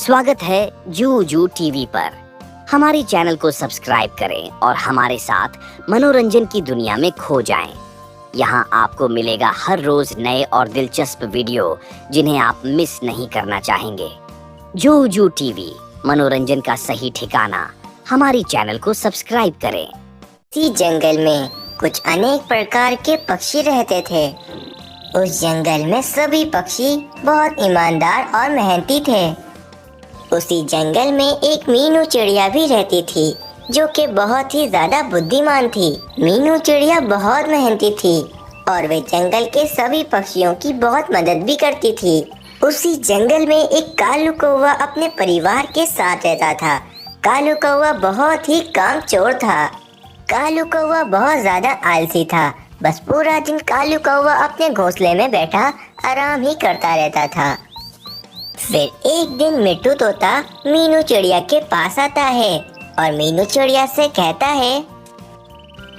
स्वागत है जू जू टीवी पर। हमारे चैनल को सब्सक्राइब करें और हमारे साथ मनोरंजन की दुनिया में खो जाएं। यहाँ आपको मिलेगा हर रोज नए और दिलचस्प वीडियो जिन्हें आप मिस नहीं करना चाहेंगे। जू जू टीवी, मनोरंजन का सही ठिकाना। हमारी चैनल को सब्सक्राइब करें। इसी जंगल में कुछ अनेक प्रकार के पक्षी रहते थे। उस जंगल में सभी पक्षी बहुत ईमानदार और मेहनती थे। उसी जंगल में एक मीनू चिड़िया भी रहती थी जो कि बहुत ही ज्यादा बुद्धिमान थी। मीनू चिड़िया बहुत मेहनती थी और वे जंगल के सभी पक्षियों की बहुत मदद भी करती थी। उसी जंगल में एक कालू कौवा अपने परिवार के साथ रहता था। कालू कौवा बहुत ही कामचोर था। कालू कौवा बहुत ज्यादा आलसी था। बस पूरा दिन कालू कौवा अपने घोंसले में बैठा आराम ही करता रहता था। फिर एक दिन मिट्टू तोता मीनू चिड़िया के पास आता है और मीनू चिड़िया से कहता है,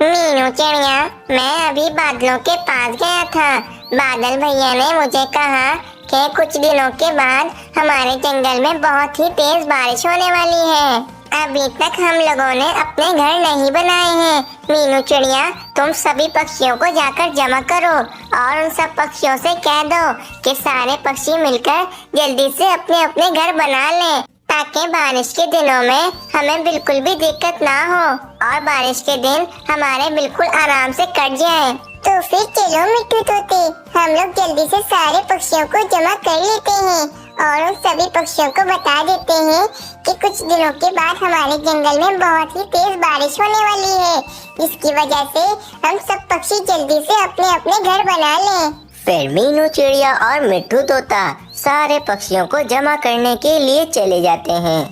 मीनू चिड़िया, मैं अभी बादलों के पास गया था। बादल भैया ने मुझे कहा कि कुछ दिनों के बाद हमारे जंगल में बहुत ही तेज बारिश होने वाली है। अभी तक हम लोगों ने अपने घर नहीं बनाए हैं। मीनू चिड़िया, तुम सभी पक्षियों को जाकर जमा करो और उन सब पक्षियों से कह दो कि सारे पक्षी मिलकर जल्दी से अपने अपने घर बना लें, ताकि बारिश के दिनों में हमें बिल्कुल भी दिक्कत ना हो और बारिश के दिन हमारे बिल्कुल आराम से कट जाए। तो फिर चलो मिट्टू तोते, हम लोग जल्दी से सारे पक्षियों को जमा कर लेते हैं और उन सभी पक्षियों को बता देते हैं कि कुछ दिनों के बाद हमारे जंगल में बहुत ही तेज बारिश होने वाली है। इसकी वजह से हम सब पक्षी जल्दी से अपने अपने घर बना लें। फिर मीनू चिड़िया और मिट्टू तोता सारे पक्षियों को जमा करने के लिए चले जाते हैं।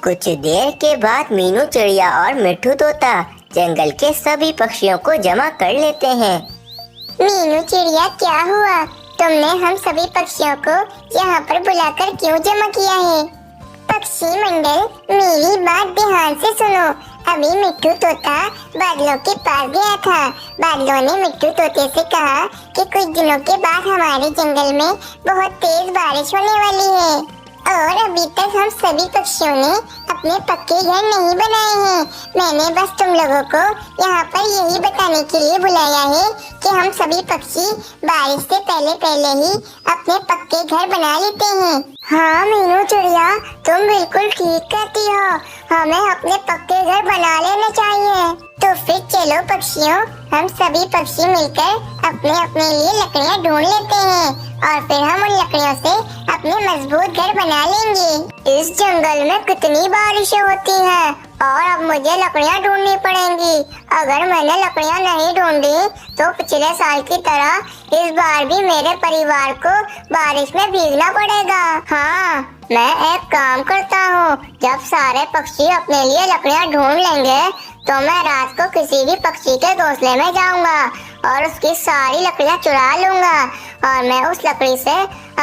कुछ देर के बाद मीनू चिड़िया और मिट्टू तोता जंगल के सभी पक्षियों को जमा कर लेते हैं। मीनू चिड़िया, क्या हुआ? तुमने हम सभी पक्षियों को यहाँ पर बुलाकर क्यों जमा किया है? पक्षी मंडल, मेरी बात ध्यान से सुनो। अभी मिट्टू तोता बादलों के पास गया था। बादलों ने मिट्टू तोते से कहा कि कुछ दिनों के बाद हमारे जंगल में बहुत तेज बारिश होने वाली है और अभी तक हम सभी पक्षियों ने अपने पक्के घर नहीं बनाए हैं। मैंने बस तुम लोगों को यहाँ पर यही बताने के लिए बुलाया है कि हम सभी पक्षी बारिश से पहले पहले ही अपने पक्के घर बना लेते हैं। हाँ मीनू चिड़िया, तुम बिल्कुल ठीक कहती हो। हमें अपने पक्के घर बना लेना चाहिए। तो फिर चलो पक्षियों, हम सभी पक्षी मिलकर अपने अपने लिए लकड़ियाँ ढूंढ लेते हैं और फिर हम उन लकड़ियों से अपने मजबूत घर बना लेंगे। इस जंगल में कितनी बारिशें होती हैं और अब मुझे लकड़ियाँ ढूंढनी पड़ेंगी। अगर मैंने लकड़ियाँ नहीं ढूंढी तो पिछले साल की तरह इस बार भी मेरे परिवार को बारिश में भीगना पड़ेगा। हाँ, मैं एक काम करता हूँ, जब सारे पक्षी अपने लिए लकड़ियाँ ढूंढ लेंगे तो मैं रात को किसी भी पक्षी के घोंसले में जाऊंगा और उसकी सारी लकड़ियाँ चुरा लूंगा और मैं उस लकड़ी से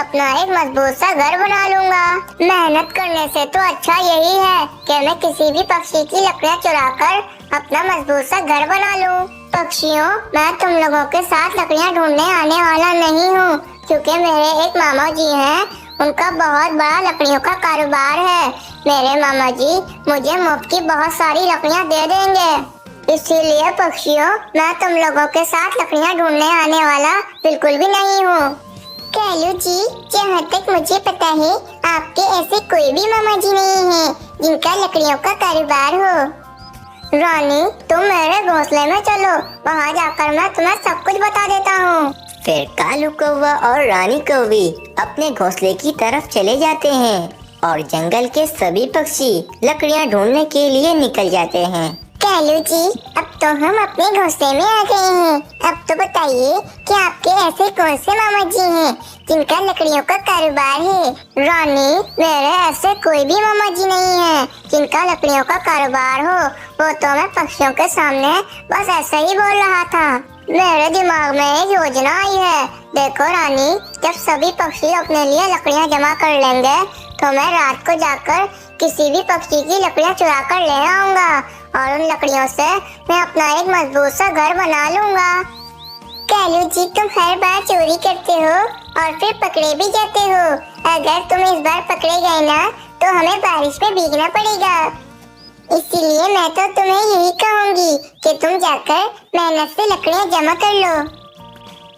अपना एक मजबूत सा घर बना लूंगा। मेहनत करने से तो अच्छा यही है कि मैं किसी भी पक्षी की लकड़ियाँ चुराकर अपना मजबूत सा घर बना लूं। पक्षियों, मैं तुम लोगों के साथ लकड़ियाँ ढूंढने आने वाला नहीं हूँ, क्योंकि मेरे एक मामा जी हैं, उनका बहुत बड़ा लकड़ियों का कारोबार है। मेरे मामा जी मुझे मुफ्त की बहुत सारी लकड़ियाँ दे देंगे। इसीलिए पक्षियों, मैं तुम लोगों के साथ लकड़ियाँ ढूंढने आने वाला बिल्कुल भी नहीं हूँ। कालू जी, जहाँ तक मुझे पता है आपके ऐसे कोई भी मामा जी नहीं है जिनका लकड़ियों का कारोबार हो। रानी, तुम मेरे घोंसले में चलो, वहाँ जाकर मैं तुम्हें सब कुछ बता देता हूँ। फिर कालू कौवा और रानी कौवी अपने घोंसले की तरफ चले जाते हैं और जंगल के सभी पक्षी लकड़ियाँ ढूंढने के लिए निकल जाते हैं। कालू जी, अब तो हम अपने घोंसले में आ गए हैं। अब तो बताइए कि आपके ऐसे कौन से मामा जी हैं जिनका लकड़ियों का कारोबार है? रानी, मेरे ऐसे कोई भी मामा जी नहीं है जिनका लकड़ियों का कारोबार हो। वो तो मैं पक्षियों के सामने बस ऐसे ही बोल रहा था। मेरे दिमाग में एक योजना आई है। देखो रानी, जब सभी पक्षी अपने लिए लकड़ियाँ जमा कर लेंगे तो मैं रात को जाकर किसी भी पक्षी की लकड़ियाँ चुरा कर ले आऊंगा और उन लकड़ियों से मैं अपना एक मजबूत सा घर बना लूंगा। कालू जी, तुम हर बार चोरी करते हो और फिर पकड़े भी जाते हो। अगर तुम इस बार पकड़े गए ना तो हमें बारिश में भीगना पड़ेगा। इसीलिए मैं तो तुम्हें यही कहूँगी कि तुम जाकर मेहनत से लकड़ियाँ जमा कर लो।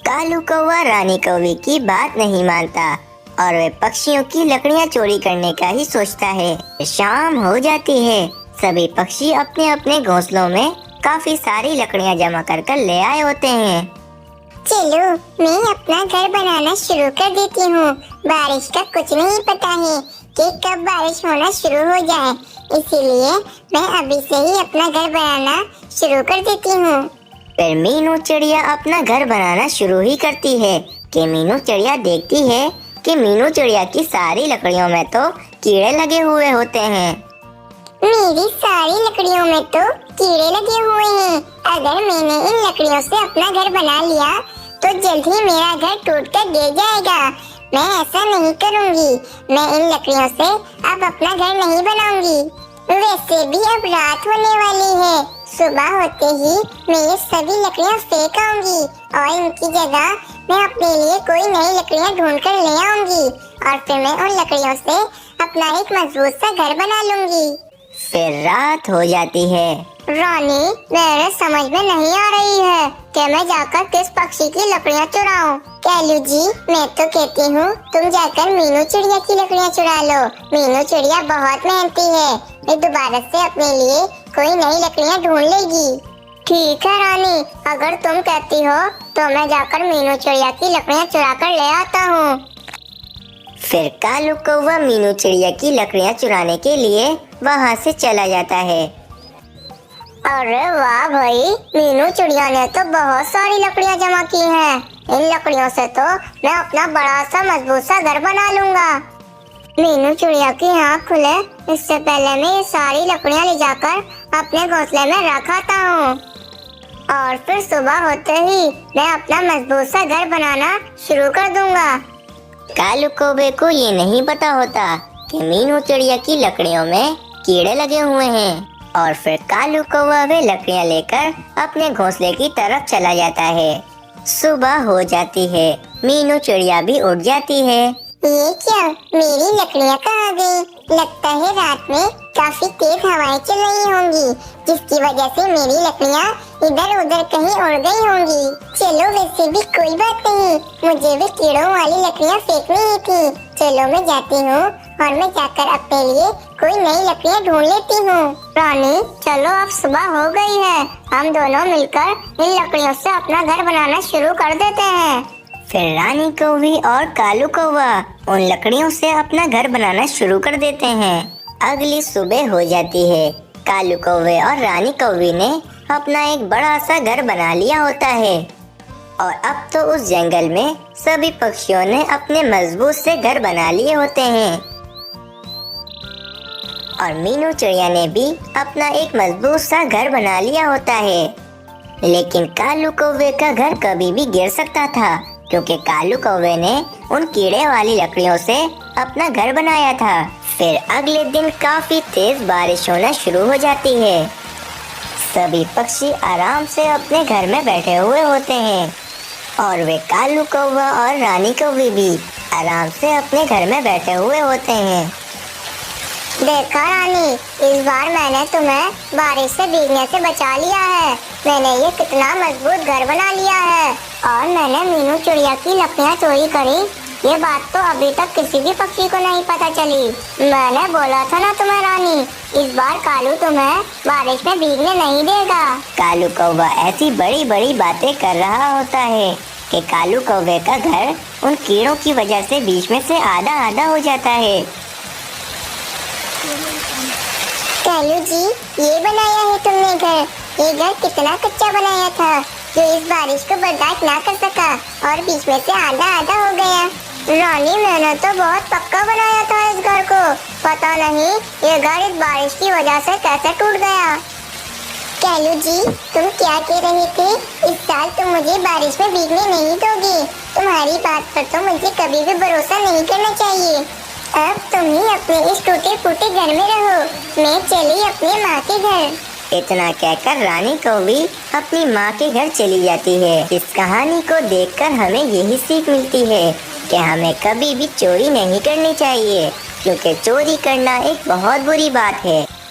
कालू कौवा रानी कौवे की बात नहीं मानता और वह पक्षियों की लकड़ियाँ चोरी करने का ही सोचता है। शाम हो जाती है। सभी पक्षी अपने अपने घोंसलों में काफी सारी लकड़ियाँ जमा कर कर ले आए होते हैं। चलो मैं अपना घर बनाना शुरू कर देती हूँ। बारिश का कुछ नहीं पता है कि कब बारिश होना शुरू हो जाए, इसीलिए मैं अभी से ही अपना घर बनाना शुरू कर देती हूँ। फिर मीनू चिड़िया अपना घर बनाना शुरू ही करती है कि मीनू चिड़िया देखती है कि मीनू चिड़िया की सारी लकड़ियों में तो कीड़े लगे हुए होते हैं। मेरी सारी लकड़ियों में तो कीड़े लगे हुए हैं। अगर मैंने इन लकड़ियों से अपना घर बना लिया तो जल्द ही मेरा घर टूट कर गिर जाएगा। मैं ऐसा नहीं करूँगी। मैं इन लकड़ियों से अब अपना घर नहीं बनाऊंगी। वैसे भी अब रात होने वाली है। सुबह होते ही मैं ये सभी लकड़ियाँ फेंक आऊंगी और इनकी जगह मैं अपने लिए कोई नई लकड़ियाँ ढूंढ कर ले आऊंगी और फिर मैं उन लकड़ियों से अपना एक मजबूत सा घर बना लूंगी। फिर रात हो जाती है। रानी, मेरे समझ में नहीं आ रही है कि मैं जाकर किस पक्षी की लकड़ियाँ चुराऊं। कैलू जी, मैं तो कहती हूँ तुम जाकर मीनू चिड़िया की लकड़ियाँ चुरा लो। मीनू चिड़िया बहुत मेहनती है। वे दोबारा से अपने लिए कोई नई लकड़ियाँ ढूंढ लेगी। ठीक है रानी, अगर तुम कहती हो तो मैं जाकर मीनू चिड़िया की लकड़ियाँ चुरा कर ले आता हूँ। फिर कालू कौवा मीनू चिड़िया की लकड़ियाँ चुराने के लिए वहाँ से चला जाता है। अरे वाह भाई, मीनू चिड़िया ने तो बहुत सारी लकड़ियाँ जमा की हैं। इन लकड़ियों से तो मैं अपना बड़ा सा मजबूत सा घर बना लूंगा। मीनू चिड़िया की आँख खुले इससे पहले मैं ये सारी लकड़ियाँ ले जाकर अपने घोंसले में रख आता हूँ और फिर सुबह होते ही मैं अपना मजबूत सा घर बनाना शुरू कर दूंगा। कालू कौवे को ये नहीं पता होता कि मीनू चिड़िया की लकड़ियों में कीड़े लगे हुए हैं और फिर कालू कौवा वे लकड़ियाँ लेकर अपने घोंसले की तरफ चला जाता है। सुबह हो जाती है। मीनू चिड़िया भी उठ जाती है। ये क्या, मेरी लकड़ियाँ कहाँ गई? लगता है रात में काफी तेज हवाएं चल रही होंगी जिसकी वजह से मेरी लकड़ियाँ इधर उधर कहीं उड़ गई होंगी। चलो वैसे भी कोई बात नहीं, मुझे भी कीड़ों वाली लकड़ियाँ फेंकनी ही थी। चलो मैं जाती हूँ और मैं जाकर अपने लिए कोई नई लकड़ियाँ ढूंढ लेती हूँ। रानी, चलो अब सुबह हो गई है। हम दोनों मिलकर इन लकड़ियों से अपना घर बनाना शुरू कर देते हैं। फिर रानी कौवी और कालू कौवा उन लकड़ियों से अपना घर बनाना शुरू कर देते हैं। अगली सुबह हो जाती है। कालू कौवे और रानी कौवी ने अपना एक बड़ा सा घर बना लिया होता है और अब तो उस जंगल में सभी पक्षियों ने अपने मजबूत से घर बना लिए होते हैं और मीनू चिड़िया ने भी अपना एक मजबूत सा घर बना लिया होता है। लेकिन कालू कौवे का घर कभी भी गिर सकता था क्योंकि कालू कौवे ने उन कीड़े वाली लकड़ियों से अपना घर बनाया था। फिर अगले दिन काफी तेज बारिश होना शुरू हो जाती है। सभी पक्षी आराम से अपने घर में बैठे हुए होते हैं और वे कालू कौवा और रानी कौवी भी आराम से अपने घर में बैठे हुए होते हैं। देखा रानी, इस बार मैंने तुम्हें बारिश से भीगने से बचा लिया है। मैंने ये कितना मजबूत घर बना लिया है और मैंने मीनू चिड़िया की लकड़ियाँ चोरी करी। ये बात तो अभी तक किसी भी पक्षी को नहीं पता चली। मैंने बोला था ना तुम्हें रानी, इस बार कालू तुम्हें बारिश में भीगने नहीं देगा। कालू कौवा ऐसी बड़ी बड़ी बातें कर रहा होता है कि कालू कौवे का घर उन कीड़ों की वजह से बीच में से आधा आधा हो जाता है। कालू जी, ये बनाया है तुमने घर। ये घर कितना कच्चा बनाया था जो इस बारिश को बर्दाश्त ना कर सका और बीच में से आधा आधा हो गया। रानी, मैंने तो बहुत पक्का बनाया था इस घर को। पता नहीं ये घर इस बारिश की वजह से कैसे टूट गया। कालू जी, तुम क्या कह रहे थे? इस साल तुम मुझे बारिश में भीगने नहीं दोगे। तुम्हारी बात पर तो मुझे कभी भी भरोसा नहीं करना चाहिए। अब तुम ही अपने इस टूटे फूटे घर में रहो, मैं चली अपने माँ के घर। इतना कहकर रानी कौवी अपनी माँ के घर चली जाती है। इस कहानी को देखकर हमें यही सीख मिलती है कि हमें कभी भी चोरी नहीं करनी चाहिए क्योंकि चोरी करना एक बहुत बुरी बात है।